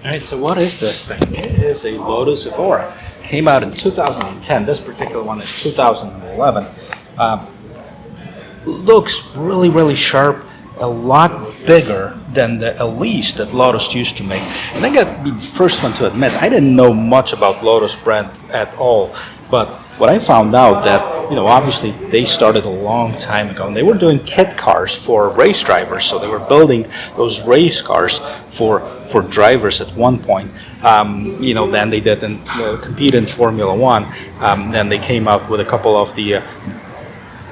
All right, so what is this thing? It is a Lotus Evora. Came out in 2010. This particular one is 2011. Looks really, really sharp. A lot bigger than the Elise that Lotus used to make. And I got to be the first one to admit, I didn't know much about Lotus brand at all. But what I found out that, obviously they started a long time ago and they were doing kit cars for race drivers. So they were building those race cars for drivers at one point. Then they didn't compete in Formula One. Then they came out with a couple of the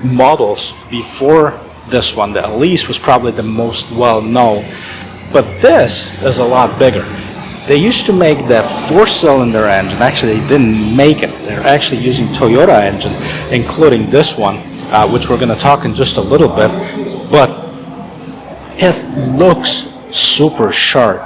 models before this one. The Elise was probably the most well known, but this is a lot bigger. They used to make that 4-cylinder engine. Actually, they didn't make it. They're actually using Toyota engine, including this one, which we're going to talk in just a little bit. But it looks super sharp.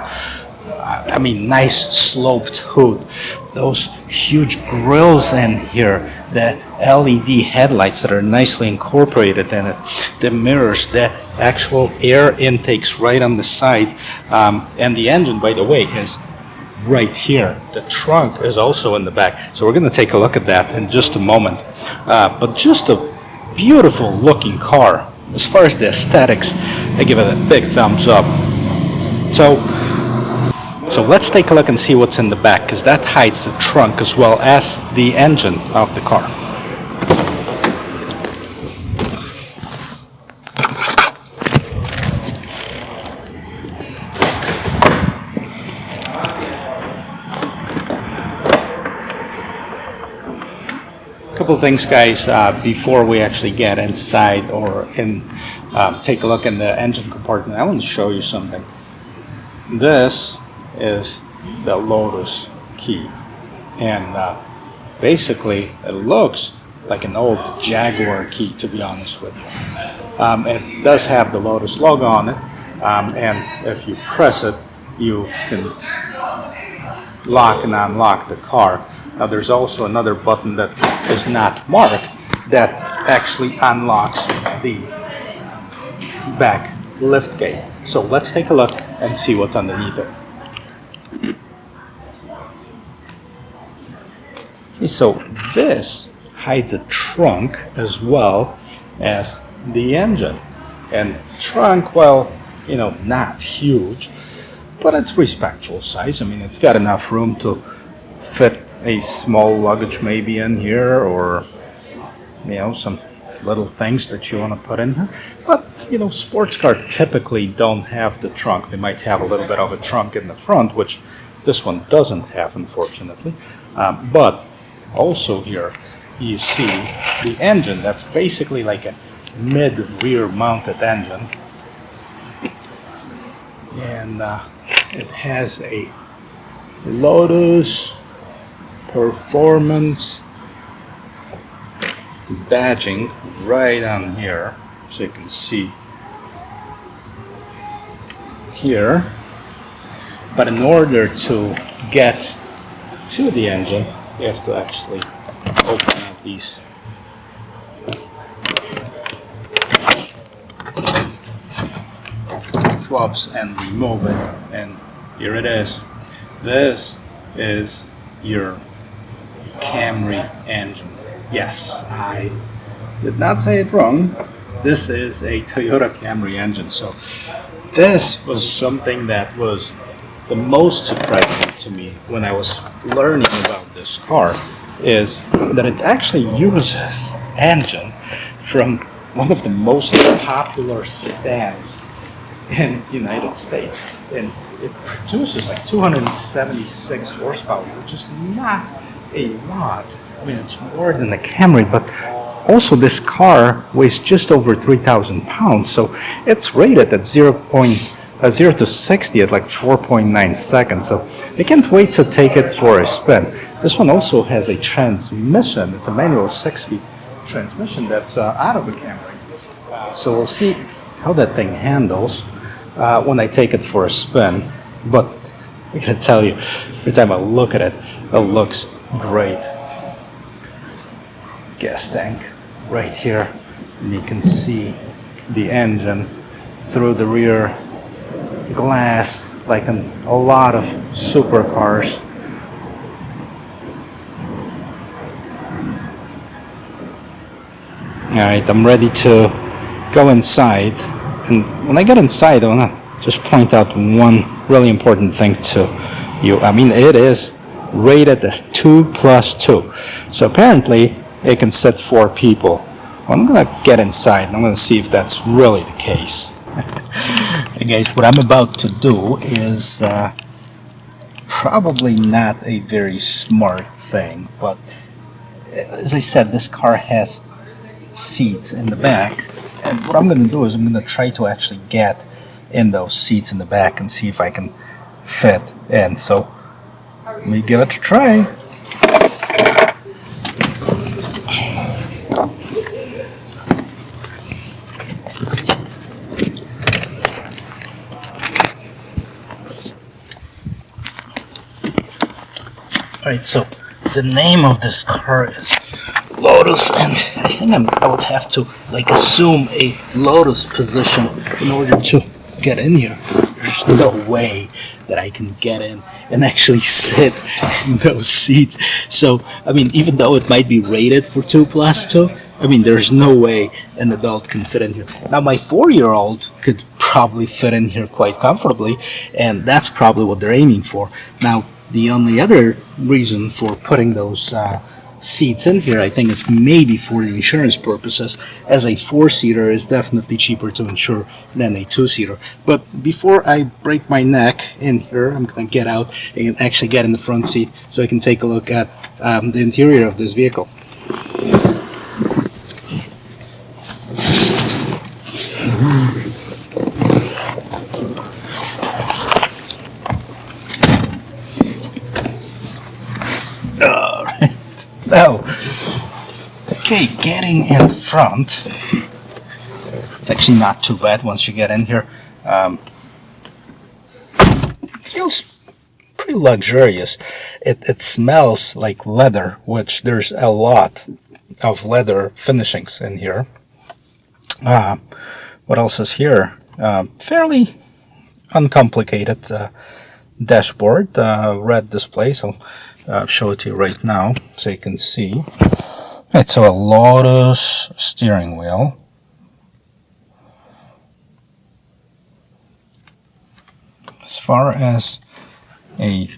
I mean, nice sloped hood. Those huge grills in here, the LED headlights that are nicely incorporated in it, the mirrors, the actual air intakes right on the side, and the engine, by the way, is right here. The trunk is also in the back. So we're going to take a look at that in just a moment. But just a beautiful looking car. As far as the aesthetics, I give it a big thumbs up. So let's take a look and see what's in the back, because that hides the trunk as well as the engine of the car. Couple of things, guys, before we actually get inside or take a look in the engine compartment. I want to show you something. This is the Lotus key, and basically it looks like an old Jaguar key, to be honest with you. It does have the Lotus logo on it, and if you press it, you can lock and unlock the car. Now there's also another button that is not marked that actually unlocks the back lift gate. So let's take a look and see what's underneath it. Okay, so this hides a trunk as well as the engine. And trunk, well, you know, not huge, but it's respectful size. I mean, it's got enough room to fit a small luggage maybe in here, or, you know, some little things that you want to put in here. But, you know, sports cars typically don't have the trunk. They might have a little bit of a trunk in the front, which this one doesn't have, unfortunately. But also here, you see the engine. That's basically like a mid-rear mounted engine. And it has a Lotus Performance badging right on here, so you can see here. But in order to get to the engine, you have to actually open up these flaps and remove it, and here it is. This is your Camry engine. Yes, I did not say it wrong. This is a Toyota Camry engine. So this was something that was the most surprising to me when I was learning about this car, is that it actually uses engine from one of the most popular sedans in the United States. And it produces like 276 horsepower, which is not a lot. I mean, it's more than the Camry, but also this car weighs just over 3,000 pounds, so it's rated at 0 to 60 at like 4.9 seconds, so I can't wait to take it for a spin. This one also has a transmission. It's a manual 6-speed transmission that's out of a Camry. So we'll see how that thing handles when I take it for a spin. But I gotta tell you, every time I look at it, it looks great. Gas tank right here, and you can see the engine through the rear glass like in a lot of supercars. Alright, I'm ready to go inside, and when I get inside I want to just point out one really important thing to you. I mean, it is rated as 2+2, so apparently it can sit 4 people. I'm gonna get inside and I'm gonna see if that's really the case. Hey guys, what I'm about to do is probably not a very smart thing, but as I said, this car has seats in the back, and what I'm gonna do is I'm gonna try to actually get in those seats in the back and see if I can fit in. So let me give it a try. Alright, so the name of this car is Lotus, and I think I would have to like assume a Lotus position in order to get in here. There's no way that I can get in and actually sit in those seats. So, I mean, even though it might be rated for 2+2, I mean, there's no way an adult can fit in here. Now, my 4-year-old could probably fit in here quite comfortably, and that's probably what they're aiming for. Now, the only other reason for putting those seats in here, I think, is maybe for the insurance purposes, as a 4-seater is definitely cheaper to insure than a 2-seater. But before I break my neck in here, I'm going to get out and actually get in the front seat so I can take a look at the interior of this vehicle. Now, okay, getting in front, it's actually not too bad once you get in here. Feels pretty luxurious. It smells like leather, which there's a lot of leather finishings in here. What else is here? Fairly uncomplicated dashboard, red display, so I'll show it to you right now so you can see. It's a Lotus steering wheel. As far as a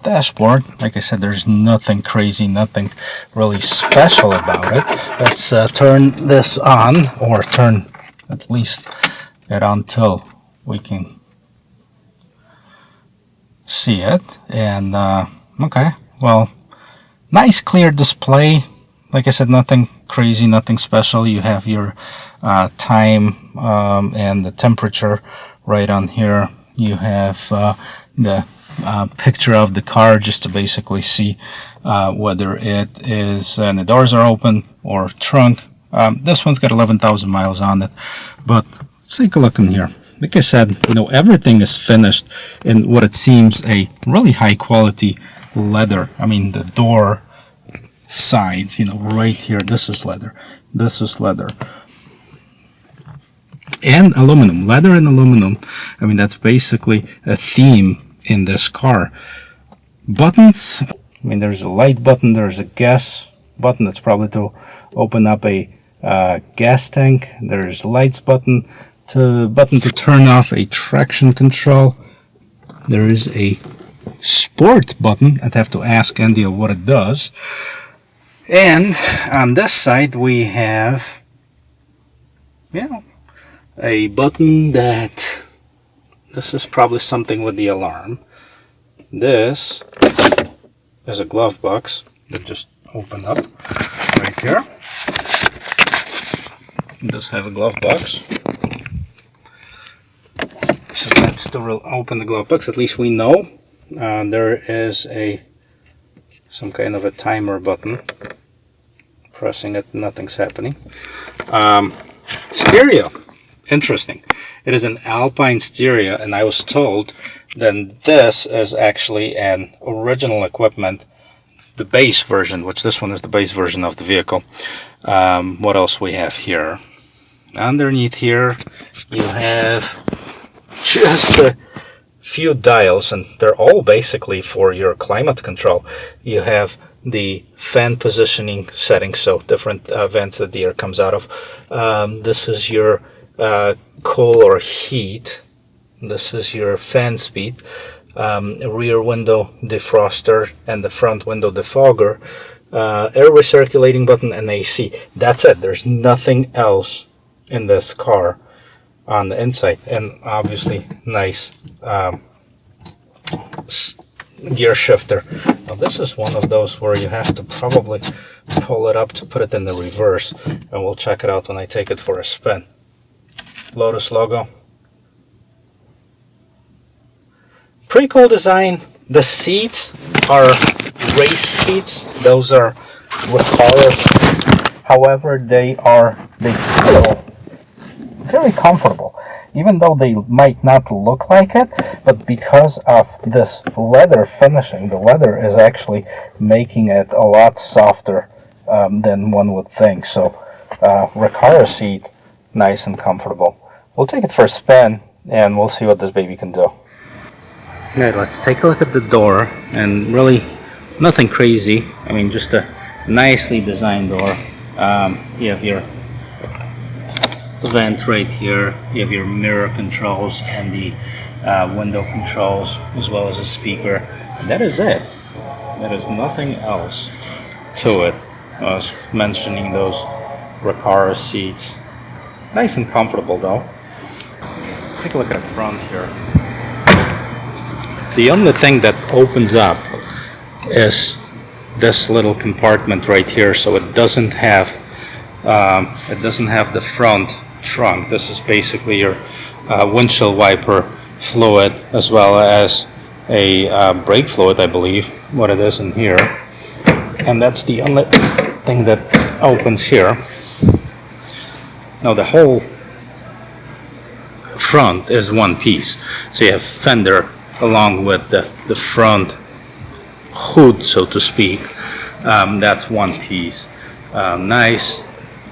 dashboard, like I said, there's nothing crazy, nothing really special about it. Let's turn this on, or turn at least it on till we can see it. And okay, well, nice clear display. Like I said, nothing crazy, nothing special. You have your time and the temperature right on here. You have the picture of the car just to basically see whether it is, and the doors are open or trunk. This one's got 11,000 miles on it, but let's take a look in here. Like I said, everything is finished in what it seems a really high quality leather. I mean, the door sides, right here, this is leather, this is leather, and aluminum. Leather and aluminum, I mean, that's basically a theme in this car. Buttons, I mean, there's a light button, there's a gas button, that's probably to open up a gas tank. There's lights button to turn off a traction control. There is a sport button. I'd have to ask Andy what it does. And on this side we have, a button that, this is probably something with the alarm. This is a glove box that just opened up right here. It does have a glove box. So that's to open the glove box. At least we know there is some kind of a timer button. Pressing it, nothing's happening. Stereo, interesting. It is an Alpine stereo, and I was told that this is actually an original equipment, the base version, which this one is the base version of the vehicle. What else we have here? Underneath here you have just a few dials, and they're all basically for your climate control. You have the fan positioning settings, so different vents that the air comes out of. This is your cool or heat. This is your fan speed, rear window defroster, and the front window defogger, air recirculating button, and AC. That's it. There's nothing else in this car on the inside. And obviously nice gear shifter. Now this is one of those where you have to probably pull it up to put it in the reverse, and we'll check it out when I take it for a spin. Lotus logo. Pretty cool design. The seats are race seats. Those are Recaro. However, they feel very comfortable. Even though they might not look like it, but because of this leather finishing, the leather is actually making it a lot softer than one would think. So, Recaro seat, nice and comfortable. We'll take it for a spin, and we'll see what this baby can do. Alright, let's take a look at the door, and really nothing crazy. I mean, just a nicely designed door. You have your vent right here, you have your mirror controls and the window controls, as well as a speaker. And that is it. There is nothing else to it. I was mentioning those Recaro seats. Nice and comfortable though. Take a look at the front here. The only thing that opens up is this little compartment right here, so it doesn't have the front trunk. This is basically your windshield wiper fluid, as well as a brake fluid, I believe, what it is in here. And that's the only thing that opens here. Now the whole front is one piece. So you have fender along with the front hood, so to speak. That's one piece. Nice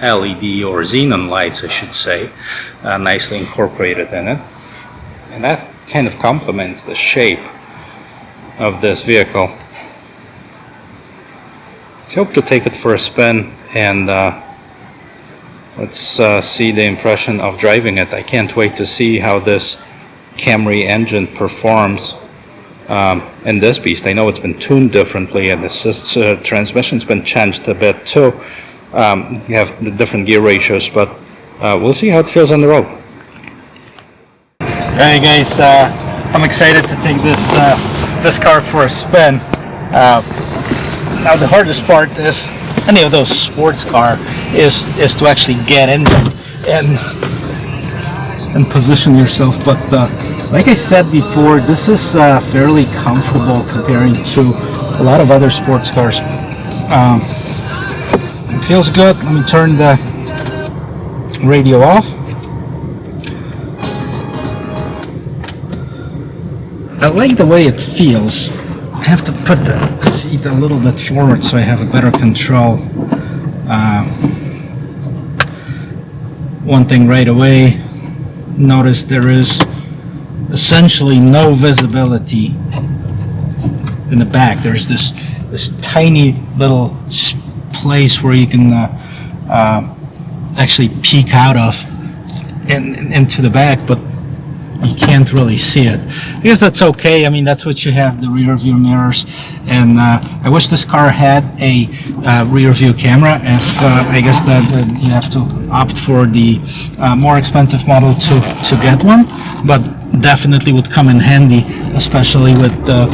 LED or xenon lights, I should say, nicely incorporated in it. And that kind of complements the shape of this vehicle. I hope to take it for a spin and let's see the impression of driving it. I can't wait to see how this Camry engine performs in this beast. I know it's been tuned differently, and the transmission's been changed a bit too. You have the different gear ratios, but we'll see how it feels on the road. Alright guys, I'm excited to take this car for a spin. Now the hardest part is any of those sports car is to actually get in and position yourself. But like I said before, this is fairly comfortable comparing to a lot of other sports cars. It feels good. Let me turn the radio off. I like the way it feels. I have to put the seat a little bit forward so I have a better control. One thing right away, notice there is essentially no visibility in the back. There's this tiny little place where you can actually peek out of into the back, but you can't really see it. I guess that's okay. I mean, that's what you have, the rear view mirrors. And I wish this car had a rear view camera. If I guess that you have to opt for the more expensive model to get one, but definitely would come in handy, especially with the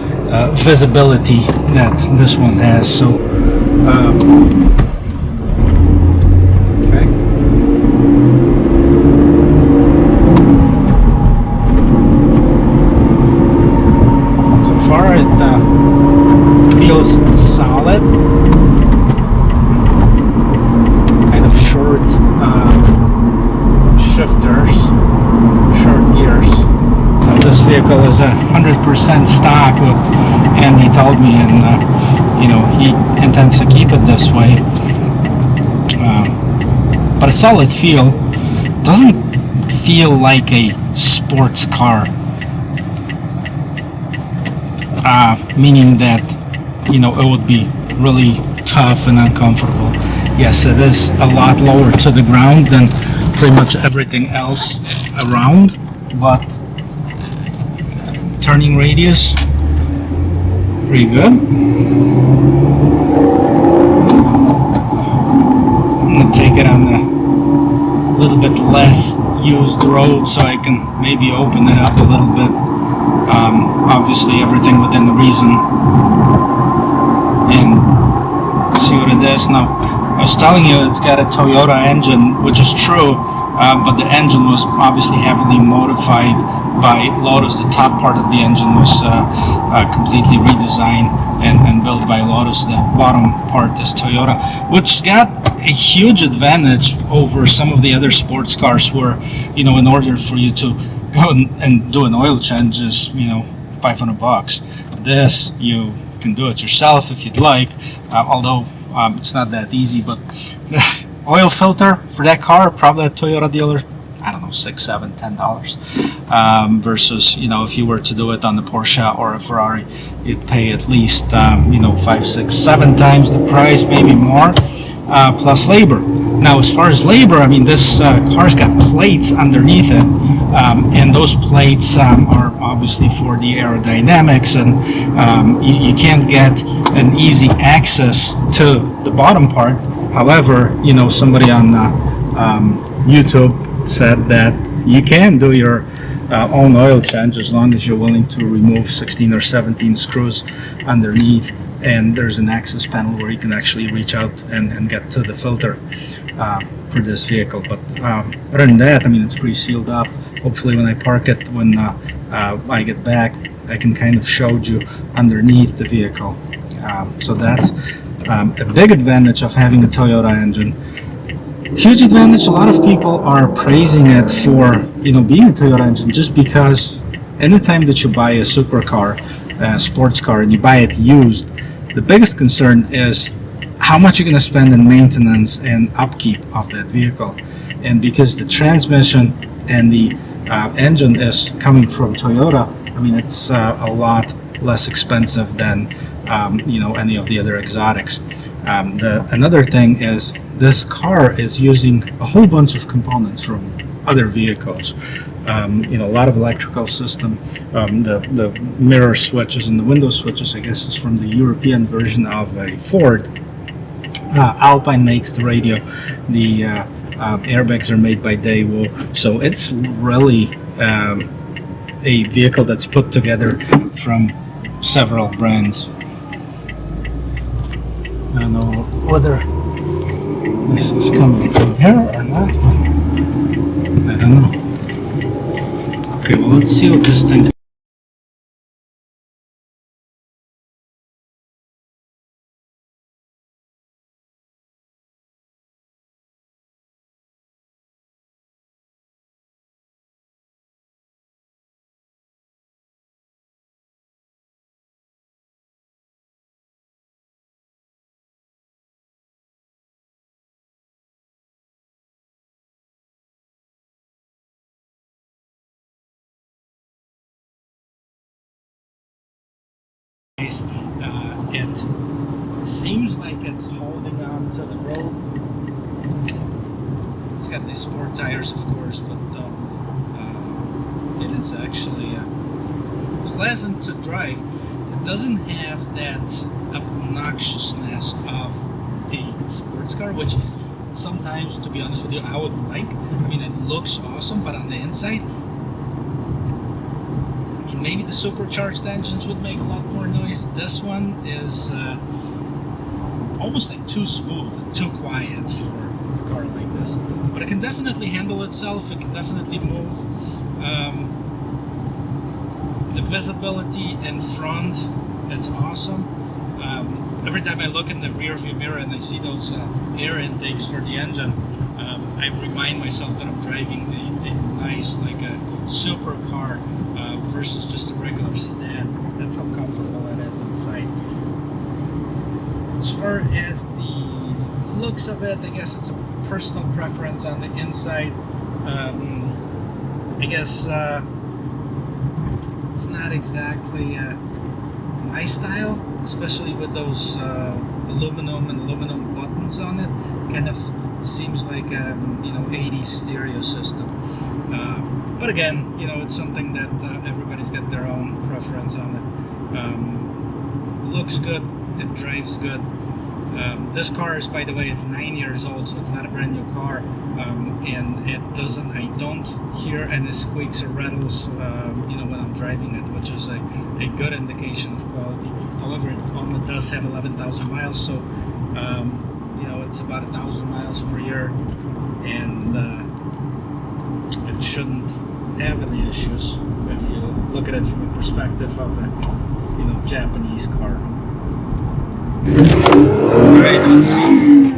visibility that this one has. So feels solid, kind of short shifters, short gears. This vehicle is 100% stock, what Andy told me, and you know, he intends to keep it this way. But a solid feel. Doesn't feel like a sports car. Meaning that, you know, it would be really tough and uncomfortable. Yes, it is a lot lower to the ground than pretty much everything else around, but turning radius, pretty good. I'm gonna take it on a little bit less used road so I can maybe open it up a little bit. Obviously everything within the reason, and see what it is. Now, I was telling you it's got a Toyota engine, which is true, but the engine was obviously heavily modified by Lotus. The top part of the engine was completely redesigned and built by Lotus. The bottom part is Toyota, which got a huge advantage over some of the other sports cars where, you know, in order for you to go and do an oil change is, you know, $500. This, you can do it yourself if you'd like, although it's not that easy. But the oil filter for that car, probably a Toyota dealer, I don't know, $6, $7, $10, versus, you know, if you were to do it on the Porsche or a Ferrari, you'd pay at least, you know, 5, 6, 7 times the price, maybe more, plus labor. Now, as far as labor, I mean, this car's got plates underneath it, and those plates are obviously for the aerodynamics, and you can't get an easy access to the bottom part. However, you know, somebody on YouTube said that you can do your own oil change as long as you're willing to remove 16 or 17 screws underneath, and there's an access panel where you can actually reach out and get to the filter for this vehicle. But other than that, I mean, it's pretty sealed up. Hopefully when I park it, when I get back, I can kind of show you underneath the vehicle. So that's a big advantage of having a Toyota engine. Huge advantage. A lot of people are praising it for, you know, being a Toyota engine just because anytime that you buy a supercar, sports car, and you buy it used, the biggest concern is how much you're going to spend in maintenance and upkeep of that vehicle. And because the transmission and the engine is coming from Toyota, I mean, it's a lot less expensive than any of the other exotics. Another thing is this car is using a whole bunch of components from other vehicles. A lot of electrical system. The mirror switches and the window switches, I guess, is from the European version of a Ford. Alpine makes the radio. The airbags are made by Daewoo. So it's really a vehicle that's put together from several brands. I don't know whether this is coming from here or not. I don't know. Okay, well, let's see what this thing. It seems like it's holding on to the road. It's got these sport tires, of course, but it is actually pleasant to drive. It doesn't have that obnoxiousness of a sports car, which sometimes, to be honest with you, I would like. I mean, it looks awesome, but on the inside, maybe the supercharged engines would make a lot more noise. This one is almost like too smooth and too quiet for a car like this. But it can definitely handle itself. It can definitely move. The visibility in front, it's awesome. Every time I look in the rear view mirror and I see those air intakes for the engine, I remind myself that I'm driving a nice, like a supercar versus just a regular sedan. That's how comfortable it is inside. As far as the looks of it, I guess it's a personal preference on the inside. I guess it's not exactly my style, especially with those aluminum buttons on it. Kind of seems like 80s stereo system. But again, it's something that everybody's got their own preference on it. Looks good, it drives good. This car is, by the way, it's 9 years old, so it's not a brand new car. And I don't hear any squeaks or rattles, when I'm driving it, which is a good indication of quality. However, it only does have 11,000 miles, so it's about 1,000 miles per year, and it shouldn't have any issues if you look at it from a perspective of a Japanese car. Alright, let's see.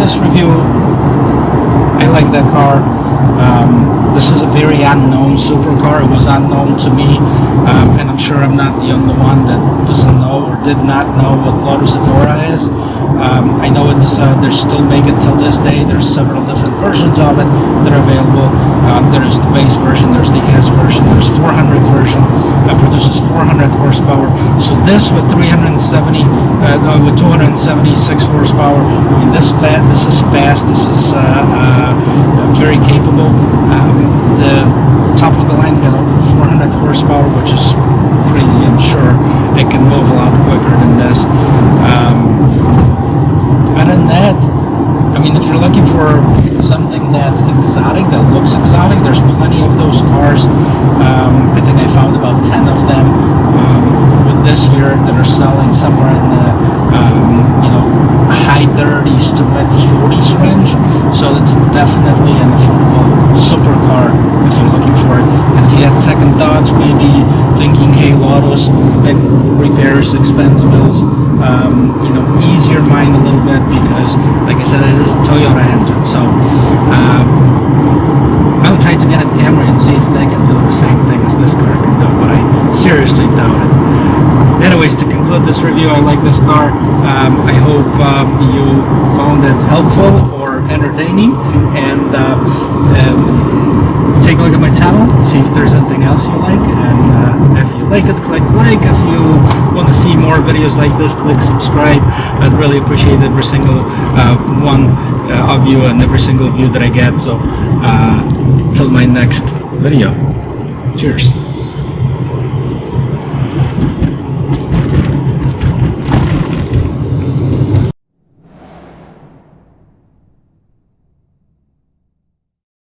This review, I like that car. This is a very unknown supercar. It was unknown to me, and I'm sure I'm not the only one that doesn't know or did not know what Lotus Evora is. I know they're still making till this day. There's several different versions of it that are available. There's the base version, there's the S version, there's 400 version that produces 400 horsepower. So this with 276 horsepower. I mean, this is fast. This is very capable. The top of the line's got over 400 horsepower, which is crazy. I'm sure it can move a lot quicker than this. Other than that, I mean, if you're looking for something that's exotic exotic, that looks exotic. There's plenty of those cars. I think I found about 10 of them with this year that are selling somewhere in the high 30s to mid 40s range. So it's definitely an affordable supercar if you're looking for it. And if you had second thoughts, maybe thinking, hey, Lotus, big repairs, expense bills, ease your mind a little bit, because like I said, it is a Toyota engine. So I'll try to get a camera and see if they can do the same thing as this car can do, but I seriously doubt it. Anyways, to conclude this review, I like this car. I hope you found it helpful or entertaining, and take a look at my channel, see if there's anything else you like, and if you like it, click like. If you want to see more videos like this, click subscribe. I'd really appreciate every single one of you and every single view that I get. So till my next video, cheers.